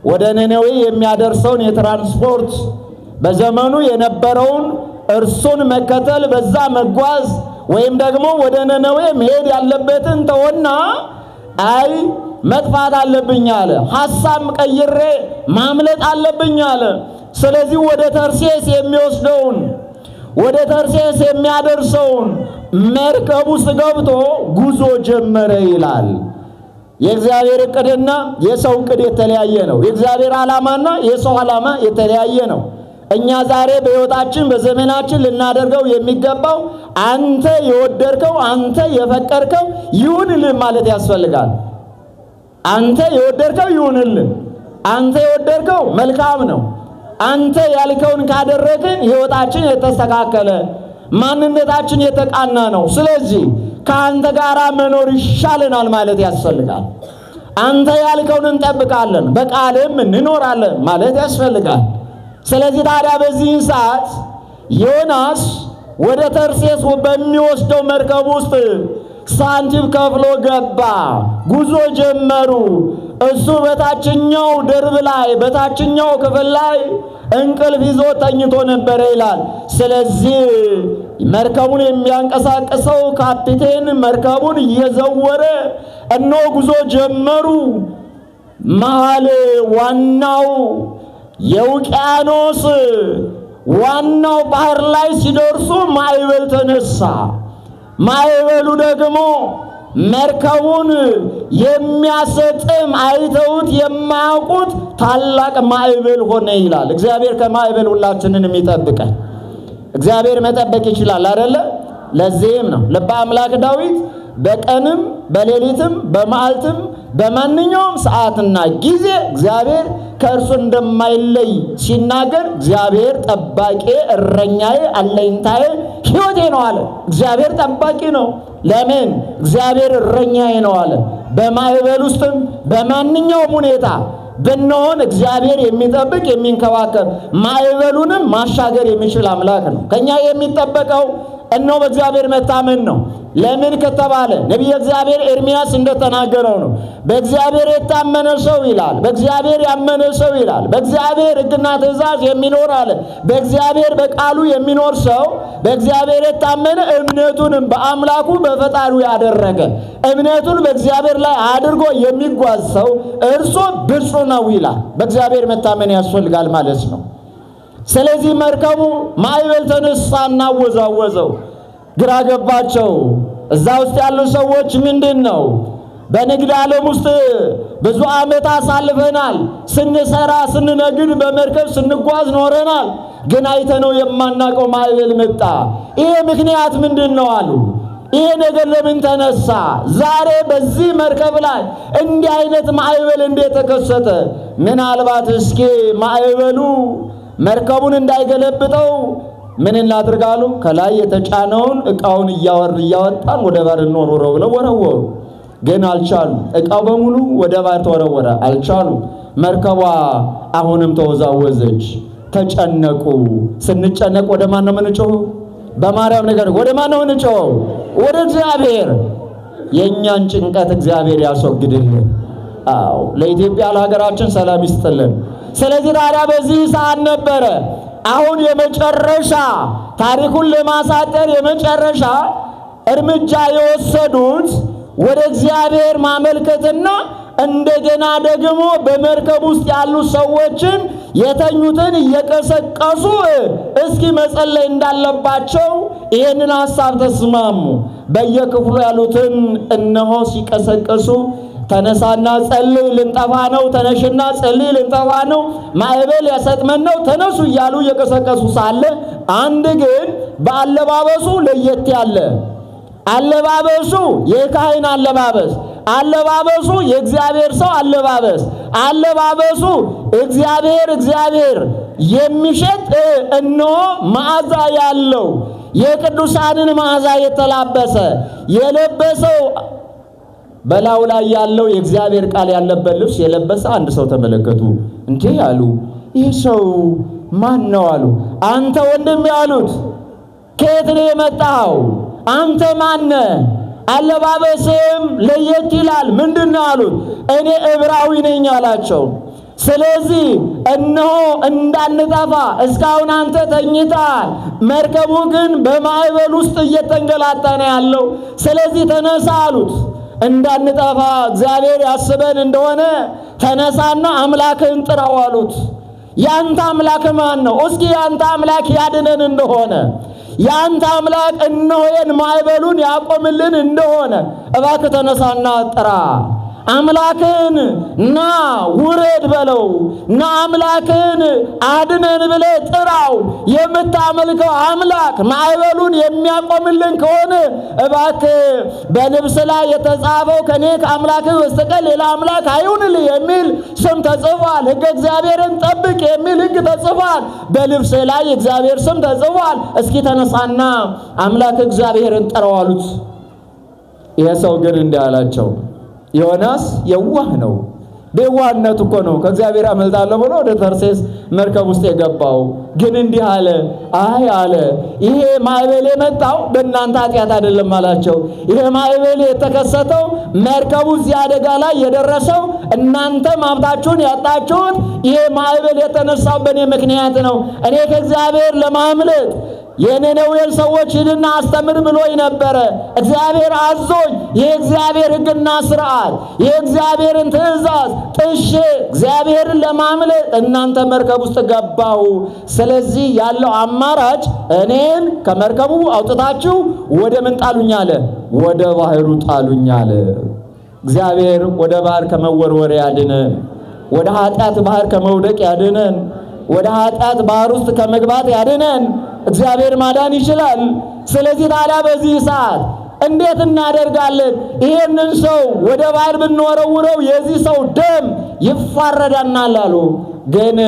ወደ ነነዌ የሚያደርሰውን የትራንስፖርት በዘመኑ የነበረውን እርሱን መከተል በዛ መጓዝ ወይም ደግሞ ወደ ነነዌ መሄድ ያለበትን ተወና አይ መጥፋት አለብኝ አለ። ሐሳብ ቀይሬ ማምለጥ አለብኝ አለ። ስለዚህ ወደ ተርሴስ የሚወስደውን ወደ ተርሴስ የሚያደርሰውን መርከብ ውስጥ ገብቶ ጉዞ ጀመረ ይላል። የእግዚአብሔር ዕቅድና የሰው ዕቅድ የተለያየ ነው። የእግዚአብሔር ዓላማና የሰው ዓላማ የተለያየ ነው። እኛ ዛሬ በሕይወታችን በዘመናችን ልናደርገው የሚገባው አንተ የወደድከው አንተ የፈቀድከው ይሁንልህ ማለት ያስፈልጋል። አንተ የወደድከው ይሁንልህ፣ አንተ የወደድከው መልካም ነው። አንተ ያልከውን ካደረግን ሕይወታችን የተስተካከለ ማንነታችን የተቃና ነው። ስለዚህ ከአንተ ጋር መኖር ይሻለናል ማለት ያስፈልጋል። አንተ ያልከውን እንጠብቃለን፣ በቃልም እንኖራለን ማለት ያስፈልጋል። ስለዚህ ታዲያ በዚህ ሰዓት ዮናስ ወደ ተርሴስ በሚወስደው መርከብ ውስጥ ሳንቲም ከፍሎ ገባ። ጉዞ ጀመሩ። እሱ በታችኛው ደርብ ላይ በታችኛው ክፍል ላይ እንቅልፍ ይዞ ተኝቶ ነበረ ይላል። ስለዚህ መርከቡን የሚያንቀሳቅሰው ካፒቴን መርከቡን እየዘወረ እነሆ ጉዞ ጀመሩ። መሃል ዋናው የውቅያኖስ ዋናው ባህር ላይ ሲደርሱ ማዕበል ተነሳ። ማዕበሉ ደግሞ መርከቡን የሚያሰጥም አይተውት የማያውቁት ታላቅ ማዕበል ሆነ ይላል። እግዚአብሔር ከማዕበል ሁላችንን የሚጠብቀን እግዚአብሔር መጠበቅ ይችላል አይደለ? ለዚህም ነው ልበ አምላክ ዳዊት በቀንም በሌሊትም በመዓልትም በማንኛውም ሰዓትና ጊዜ እግዚአብሔር ከእርሱ እንደማይለይ ሲናገር እግዚአብሔር ጠባቂ እረኛዬ አለኝታዬ ሕይወቴ ነው አለ። እግዚአብሔር ጠባቂ ነው። ለምን? እግዚአብሔር እረኛዬ ነው አለ። በማዕበል ውስጥም በማንኛውም ሁኔታ ብንሆን እግዚአብሔር የሚጠብቅ የሚንከባከብ ማዕበሉንም ማሻገር የሚችል አምላክ ነው። ከኛ የሚጠበቀው እነሆ በእግዚአብሔር መታመን ነው። ለምን ከተባለ ነቢየ እግዚአብሔር ኤርምያስ እንደተናገረው ነው። በእግዚአብሔር የታመነ ሰው ይላል፣ በእግዚአብሔር ያመነ ሰው ይላል፣ በእግዚአብሔር ሕግና ትእዛዝ የሚኖር አለ። በእግዚአብሔር በቃሉ የሚኖር ሰው በእግዚአብሔር የታመነ እምነቱንም በአምላኩ በፈጣሪው ያደረገ እምነቱን በእግዚአብሔር ላይ አድርጎ የሚጓዝ ሰው እርሱ ብፁዕ ነው ይላል። በእግዚአብሔር መታመን ያስፈልጋል ማለት ነው። ስለዚህ መርከቡ ማዕበል ተነሳና አወዛወዘው። ግራ ገባቸው። እዛ ውስጥ ያሉ ሰዎች ምንድነው? በንግድ ዓለም ውስጥ ብዙ ዓመት አሳልፈናል። ስንሰራ ስንነግድ በመርከብ ስንጓዝ ኖረናል። ግን አይተነው የማናውቀው ማዕበል መጣ። ይሄ ምክንያት ምንድነው አሉ። ይሄ ነገር ለምን ተነሳ? ዛሬ በዚህ መርከብ ላይ እንዲህ አይነት ማዕበል እንዴት ተከሰተ? ምናልባት እስኪ ማዕበሉ መርከቡን እንዳይገለብጠው ምን እናድርጋሉ? ከላይ የተጫነውን ዕቃውን እያወጣን ወደ ባህር እንወርውረው ብለው ወረወሩ። ግን አልቻሉ። ዕቃው በሙሉ ወደ ባህር ተወረወረ። አልቻሉ። መርከቧ አሁንም ተወዛወዘች። ተጨነቁ። ስንጨነቅ ወደ ማን ነው የምንጮኸው? በማርያም ነገር ወደ ማን ነው የምንጮኸው? ወደ እግዚአብሔር። የእኛን ጭንቀት እግዚአብሔር ያስወግድልን። አዎ ለኢትዮጵያ ለሀገራችን ሰላም ይስጥልን። ስለዚህ ታዲያ በዚህ ሰዓት ነበረ አሁን የመጨረሻ ታሪኩን ለማሳጠር የመጨረሻ እርምጃ የወሰዱት ወደ እግዚአብሔር ማመልከትና እንደገና ደግሞ በመርከብ ውስጥ ያሉ ሰዎችን የተኙትን እየቀሰቀሱ እስኪ መጸለይ እንዳለባቸው ይህንን ሐሳብ ተስማሙ። በየክፍሉ ያሉትን እነሆ ሲቀሰቀሱ ተነሳና ጸልይ ልንጠፋ ነው፣ ተነሽና ጸልይ ልንጠፋ ነው፣ ማዕበል ያሰጥመን ነው፣ ተነሱ እያሉ እየቀሰቀሱ ሳለ አንድ ግን በአለባበሱ ለየት ያለ አለባበሱ የካህን አለባበስ፣ አለባበሱ የእግዚአብሔር ሰው አለባበስ፣ አለባበሱ እግዚአብሔር የሚሸጥ እነሆ መዓዛ ያለው የቅዱሳንን መዓዛ የተላበሰ የለበሰው በላዩ ላይ ያለው የእግዚአብሔር ቃል ያለበት ልብስ የለበሰ አንድ ሰው ተመለከቱ። እንዴ አሉ፣ ይህ ሰው ማን ነው አሉ። አንተ ወንድም ያሉት፣ ከየት ነው የመጣው? አንተ ማነ? አለባበስም ለየት ይላል። ምንድነው አሉት። እኔ ዕብራዊ ነኝ አላቸው። ስለዚህ እነሆ እንዳንጠፋ እስካሁን አንተ ተኝተሃል፣ መርከቡ ግን በማዕበል ውስጥ እየተንገላታ ነው ያለው። ስለዚህ ተነሳ አሉት። እንዳንጠፋ እግዚአብሔር ያስበን እንደሆነ ተነሳና አምላክህን ጥራው አሉት። ያንተ አምላክ ማን ነው? እስኪ ያንተ አምላክ ያድነን እንደሆነ ያንተ አምላክ እነሆን ማዕበሉን ያቆምልን እንደሆነ እባክህ ተነሳና ጥራ። አምላክን ና ውረድ በለው፣ ና አምላክን አድነን ብለህ ጥራው። የምታመልከው አምላክ ማዕበሉን የሚያቆምልን ከሆነ እባክህ በልብስ ላይ የተጻፈው ከኔ ከአምላክህ በስተቀር ሌላ አምላክ አይሁንልህ የሚል ስም ተጽፏል። ሕገ እግዚአብሔርን ጠብቅ የሚል ሕግ ተጽፏል። በልብስ ላይ የእግዚአብሔር ስም ተጽፏል። እስኪ ተነሳና አምላክ እግዚአብሔርን ጥራው አሉት። ይሄ ሰው ግን እንዲህ አላቸው። ዮናስ የዋህ ነው። በዋህነቱ እኮ ነው ከእግዚአብሔር አመልጣለሁ ብሎ ወደ ተርሴስ መርከብ ውስጥ የገባው። ግን እንዲህ አለ፣ አይ አለ፣ ይሄ ማዕበል የመጣው በእናንተ ኃጢአት አይደለም አላቸው። ይሄ ማዕበል የተከሰተው መርከቡ እዚህ አደጋ ላይ የደረሰው እናንተ ሀብታችሁን ያጣችሁት ይሄ ማዕበል የተነሳው በእኔ ምክንያት ነው። እኔ ከእግዚአብሔር ለማምለጥ የነነዌን ሰዎች ሂድና አስተምር ብሎኝ ነበረ። እግዚአብሔር አዞኝ የእግዚአብሔር ሕግና ሥርዓት የእግዚአብሔርን ትእዛዝ ጥሼ እግዚአብሔርን ለማምለጥ እናንተ መርከብ ውስጥ ገባሁ። ስለዚህ ያለው አማራጭ እኔን ከመርከቡ አውጥታችሁ ወደ ምን ጣሉኝ አለ? ወደ ባህሩ ጣሉኝ አለ። እግዚአብሔር ወደ ባህር ከመወርወር ያድነን። ወደ ኃጢአት ባህር ከመውደቅ ያድነን። ወደ ኃጢአት ባህር ውስጥ ከመግባት ያድነን። እግዚአብሔር ማዳን ይችላል። ስለዚህ ታዲያ በዚህ ሰዓት እንዴት እናደርጋለን? ይሄንን ሰው ወደ ባህር ብንወረውረው የዚህ ሰው ደም ይፋረዳናል አሉ። ግን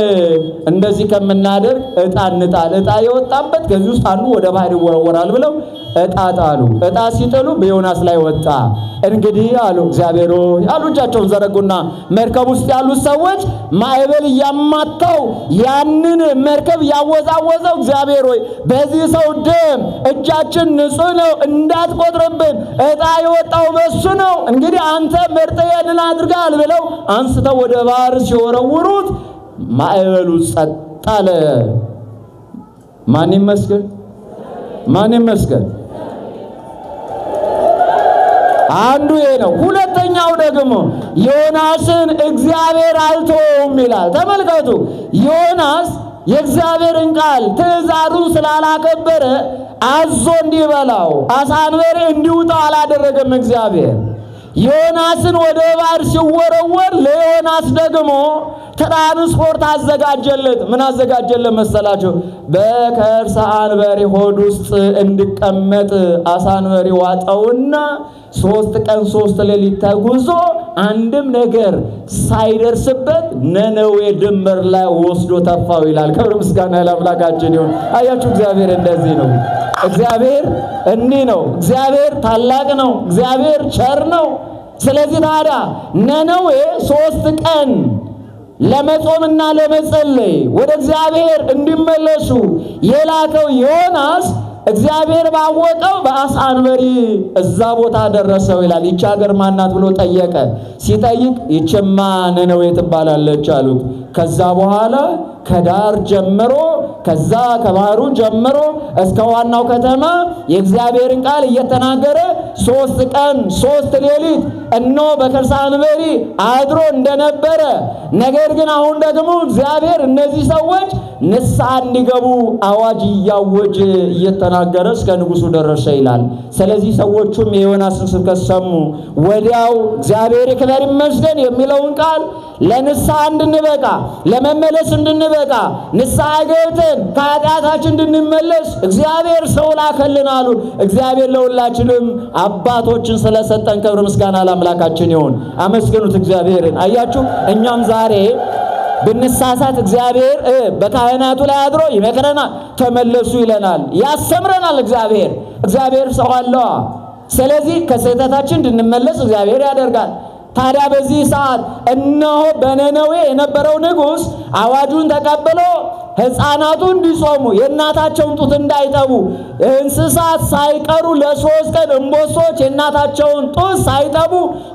እንደዚህ ከምናደርግ ዕጣ እንጣል። ዕጣ የወጣበት ከዚህ ውስጥ አንዱ ወደ ባህር ይወረወራል ብለው ዕጣ ጣሉ። ዕጣ ሲጥሉ በዮናስ ላይ ወጣ። እንግዲህ አሉ እግዚአብሔር ያሉ እጃቸውን ዘረጉና መርከብ ውስጥ ያሉት ሰዎች ማዕበል እያማታው ያንን መርከብ ያወዛወዘው እግዚአብሔር ሆይ በዚህ ሰው ደም እጃችን ንጹህ ነው እንዳትቆጥርብን፣ ዕጣ የወጣው በሱ ነው። እንግዲህ አንተ መርጠየልን አድርጋል ብለው አንስተው ወደ ባህር ሲወረውሩት ማዕበሉ ጸጥ አለ። ማን ይመስገን? ማን ይመስገን? አንዱ ይሄ ነው። ሁለተኛው ደግሞ ዮናስን እግዚአብሔር አልተወውም ይላል። ተመልከቱ፣ ዮናስ የእግዚአብሔርን ቃል ትእዛዙን ስላላከበረ አዞ እንዲበላው አሳ አንበሪ እንዲውጣው አላደረገም እግዚአብሔር። ዮናስን ወደ ባህር ሲወረወር ለዮናስ ደግሞ ትራንስፖርት አዘጋጀለት። ምን አዘጋጀለት መሰላችሁ? በከርሰ አንበሪ ሆድ ውስጥ እንዲቀመጥ አሳ አንበሪ ዋጠውና 3 ቀን 3 ሌሊት ተጉዞ አንድም ነገር ሳይደርስበት ነነዌ ድንበር ላይ ወስዶ ተፋው ይላል። ክብር ምስጋና ለአምላካችን ይሁን። አያችሁ፣ እግዚአብሔር እንደዚህ ነው። እግዚአብሔር እንዲህ ነው። እግዚአብሔር ታላቅ ነው። እግዚአብሔር ቸር ነው። ስለዚህ ታዲያ ነነዌ 3 ቀን ለመጾምና ለመጸለይ ወደ እግዚአብሔር እንዲመለሱ የላከው ዮናስ እግዚአብሔር ባወቀው በአሳ አንበሪ እዛ ቦታ ደረሰው ይላል። ይቺ ሀገር ማናት ብሎ ጠየቀ። ሲጠይቅ ይችማ ነነዌ ትባላለች አሉት። ከዛ በኋላ ከዳር ጀምሮ ከዛ ከባህሩ ጀምሮ እስከ ዋናው ከተማ የእግዚአብሔርን ቃል እየተናገረ 3 ቀን 3 ሌሊት እነሆ በከርሰ አንበሪ አድሮ እንደነበረ፣ ነገር ግን አሁን ደግሞ እግዚአብሔር እነዚህ ሰዎች ንስሐ እንዲገቡ አዋጅ እያወጀ እየተናገረ እስከ ንጉሡ ደረሰ ይላል። ስለዚህ ሰዎቹም የዮናስን ስብከት ሰሙ። ወዲያው እግዚአብሔር ይክበር ይመስገን የሚለውን ቃል ለንስሐ እንድንበቃ ለመመለስ እንድንበቃ ንስሐ ገብተን ከኃጢአታችን እንድንመለስ እግዚአብሔር ሰው ላከልን አሉ። እግዚአብሔር ለሁላችንም አባቶችን ስለሰጠን ክብር ምስጋና ለአምላካችን ይሁን። አመስግኑት እግዚአብሔርን። አያችሁ፣ እኛም ዛሬ ብንሳሳት እግዚአብሔር በካህናቱ ላይ አድሮ ይመክረናል፣ ተመለሱ ይለናል፣ ያስተምረናል። እግዚአብሔር ሰው አለው። ስለዚህ ከስህተታችን እንድንመለስ እግዚአብሔር ያደርጋል። ታዲያ በዚህ ሰዓት እነሆ በነነዌ የነበረው ንጉሥ አዋጁን ተቀብሎ ሕፃናቱ እንዲጾሙ የእናታቸውን ጡት እንዳይጠቡ እንስሳት ሳይቀሩ ለ3 ቀን እምቦሶች የእናታቸውን ጡት ሳይጠቡ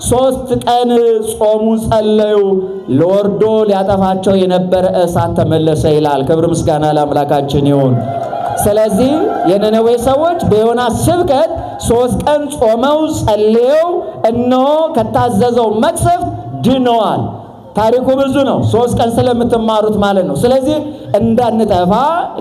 3 ቀን ጾሙ፣ ጸለዩ። ለወርዶ ሊያጠፋቸው የነበረ እሳት ተመለሰ ይላል። ክብር ምስጋና ለአምላካችን ይሁን። ስለዚህ የነነዌ ሰዎች በዮናስ ስብከት 3 ቀን ጾመው ጸልየው እነሆ ከታዘዘው መቅሰፍት ድነዋል። ታሪኩ ብዙ ነው። 3 ቀን ስለምትማሩት ማለት ነው። ስለዚህ እንዳንጠፋ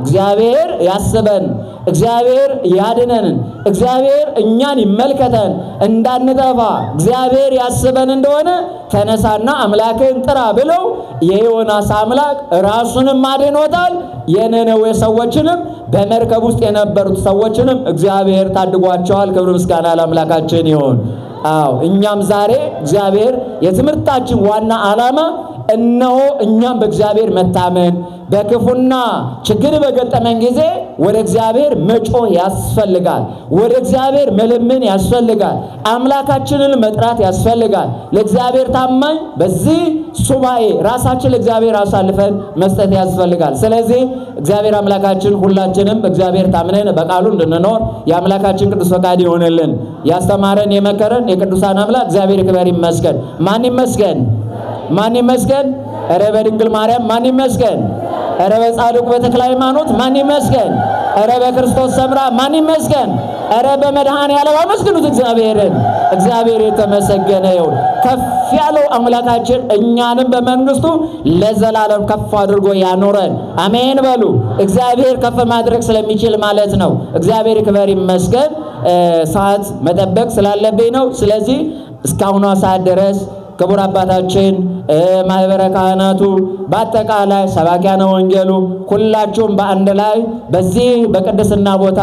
እግዚአብሔር ያስበን፣ እግዚአብሔር ያድነን፣ እግዚአብሔር እኛን ይመልከተን። እንዳንጠፋ እግዚአብሔር ያስበን እንደሆነ ተነሳና አምላክን ጥራ ብለው የዮናስ አምላክ ራሱንም አድኖታል። የነነዌ ሰዎችንም በመርከብ ውስጥ የነበሩት ሰዎችንም እግዚአብሔር ታድጓቸዋል። ክብር ምስጋና ለአምላካችን ይሁን። አዎ እኛም ዛሬ እግዚአብሔር የትምህርታችን ዋና ዓላማ እነሆ እኛም በእግዚአብሔር መታመን በክፉና ችግር በገጠመን ጊዜ ወደ እግዚአብሔር መጮህ ያስፈልጋል። ወደ እግዚአብሔር መለመን ያስፈልጋል። አምላካችንን መጥራት ያስፈልጋል። ለእግዚአብሔር ታማኝ በዚህ ሱባኤ ራሳችን ለእግዚአብሔር አሳልፈን መስጠት ያስፈልጋል። ስለዚህ እግዚአብሔር አምላካችን ሁላችንም በእግዚአብሔር ታምነን በቃሉ እንድንኖር የአምላካችን ቅዱስ ፈቃድ ይሆንልን። ያስተማረን የመከረን የቅዱሳን አምላክ እግዚአብሔር ይክበር ይመስገን። ማን ይመስገን? ማን ይመስገን? ኧረ በድንግል ማርያም ማን ይመስገን? ኧረ በጻድቁ በተክለ ሃይማኖት ማን ይመስገን? ኧረ በክርስቶስ ሰምራ ማን ይመስገን? ኧረ በመድኃኔዓለም አመስግኑት እግዚአብሔርን። እግዚአብሔር የተመሰገነ ይሁን። ከፍ ያለው አምላካችን እኛንም በመንግስቱ ለዘላለም ከፍ አድርጎ ያኖረን። አሜን በሉ። እግዚአብሔር ከፍ ማድረግ ስለሚችል ማለት ነው። እግዚአብሔር ይክበር ይመስገን። ሰዓት መጠበቅ ስላለብኝ ነው። ስለዚህ እስካሁኗ ሰዓት ድረስ ክቡር አባታችን ማህበረ ካህናቱ በአጠቃላይ ሰባኪያነ ወንጌሉ ሁላችሁም በአንድ ላይ በዚህ በቅድስና ቦታ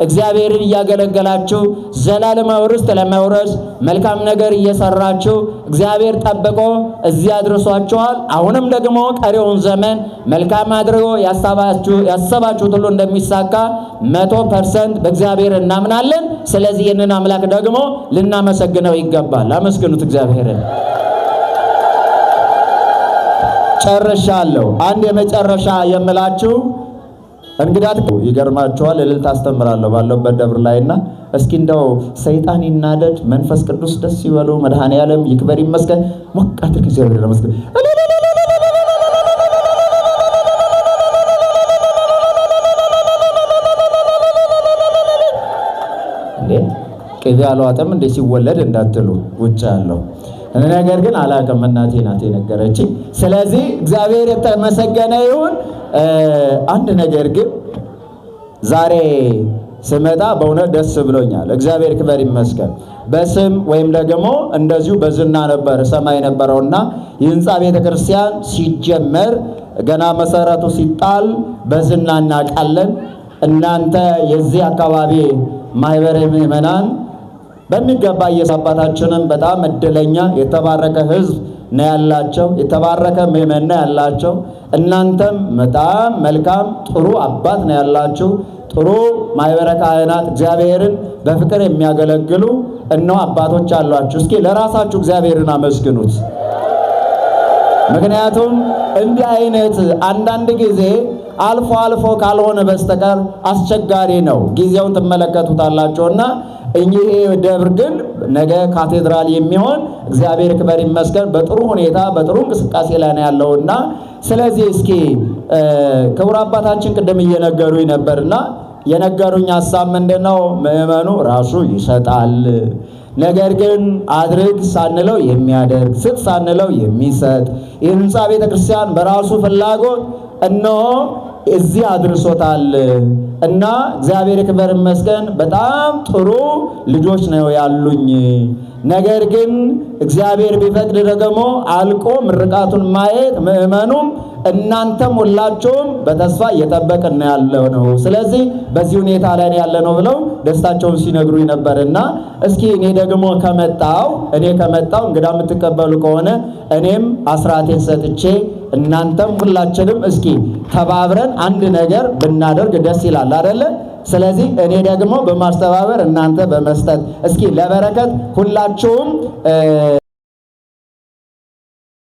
እግዚአብሔርን እያገለገላችሁ ዘላለማዊ ርስት ለመውረስ መልካም ነገር እየሰራችሁ እግዚአብሔር ጠብቆ እዚህ አድርሷችኋል። አሁንም ደግሞ ቀሪውን ዘመን መልካም አድርጎ ያሰባችሁት ሁሉ እንደሚሳካ 100% በእግዚአብሔር እናምናለን። ስለዚህ ይህንን አምላክ ደግሞ ልናመሰግነው ይገባል። አመስግኑት እግዚአብሔርን። ጨርሻለሁ። አንድ የመጨረሻ የምላችሁ እንግዳት ይገርማችኋል። እልልታ አስተምራለሁ ባለውበት ደብር ላይና እስኪ እንደው ሰይጣን ይናደድ፣ መንፈስ ቅዱስ ደስ ይበለው፣ መድኃኔዓለም ይክበር ይመስገን። ሞቅ አድርግ እግዚአብሔር ይመስገን። ቅቤ አልዋጠም እንደ ሲወለድ እንዳትሉ ውጭ ያለው ነገር ግን አላውቅም፣ እናቴ ናት የነገረችኝ። ስለዚህ እግዚአብሔር የተመሰገነ ይሁን። አንድ ነገር ግን ዛሬ ስመጣ በእውነት ደስ ብሎኛል። እግዚአብሔር ክበር ይመስገን። በስም ወይም ደግሞ እንደዚሁ በዝና ነበር ሰማይ ነበረውና የህንፃ ቤተክርስቲያን ሲጀመር ገና መሰረቱ ሲጣል በዝና እናውቃለን። እናንተ የዚህ አካባቢ ማህበረ ምዕመናን በሚገባ የአባታችንን በጣም እድለኛ የተባረከ ህዝብ ነው ያላቸው፣ የተባረከ ምዕመን ነው ያላቸው። እናንተም በጣም መልካም ጥሩ አባት ነው ያላችሁ፣ ጥሩ ማህበረ ካህናት እግዚአብሔርን በፍቅር የሚያገለግሉ እነሆ አባቶች አሏችሁ። እስኪ ለራሳችሁ እግዚአብሔርን አመስግኑት። ምክንያቱም እንዲህ አይነት አንዳንድ ጊዜ አልፎ አልፎ ካልሆነ በስተቀር አስቸጋሪ ነው። ጊዜውን ትመለከቱታላችሁና እኚህ ደብር ግን ነገ ካቴድራል የሚሆን እግዚአብሔር ክበር ይመስገን በጥሩ ሁኔታ በጥሩ እንቅስቃሴ ላይ ነው ያለውና ስለዚህ እስኪ ክቡር አባታችን ቅድም እየነገሩኝ ነበርና የነገሩኝ ሐሳብ ምንድነው? ምዕመኑ ራሱ ይሰጣል፣ ነገር ግን አድርግ ሳንለው የሚያደርግ ስጥ ሳንለው የሚሰጥ የህንፃ ቤተክርስቲያን በራሱ ፍላጎት እነሆ እዚህ አድርሶታል እና እግዚአብሔር ክበር ይመስገን በጣም ጥሩ ልጆች ነው ያሉኝ። ነገር ግን እግዚአብሔር ቢፈቅድ ደግሞ አልቆ ምርቃቱን ማየት ምዕመኑም እናንተም ሁላችሁም በተስፋ እየጠበቅን ያለው ነው። ስለዚህ በዚህ ሁኔታ ላይ ያለ ነው ብለው ደስታቸውን ሲነግሩኝ ነበርና እስኪ እኔ ደግሞ ከመጣው እንግዳ የምትቀበሉ ከሆነ እኔም አስራቴን ሰጥቼ እናንተም ሁላችንም እስኪ ተባብረን አንድ ነገር ብናደርግ ደስ ይላል አይደለ? ስለዚህ እኔ ደግሞ በማስተባበር እናንተ በመስጠት እስኪ ለበረከት ሁላችሁም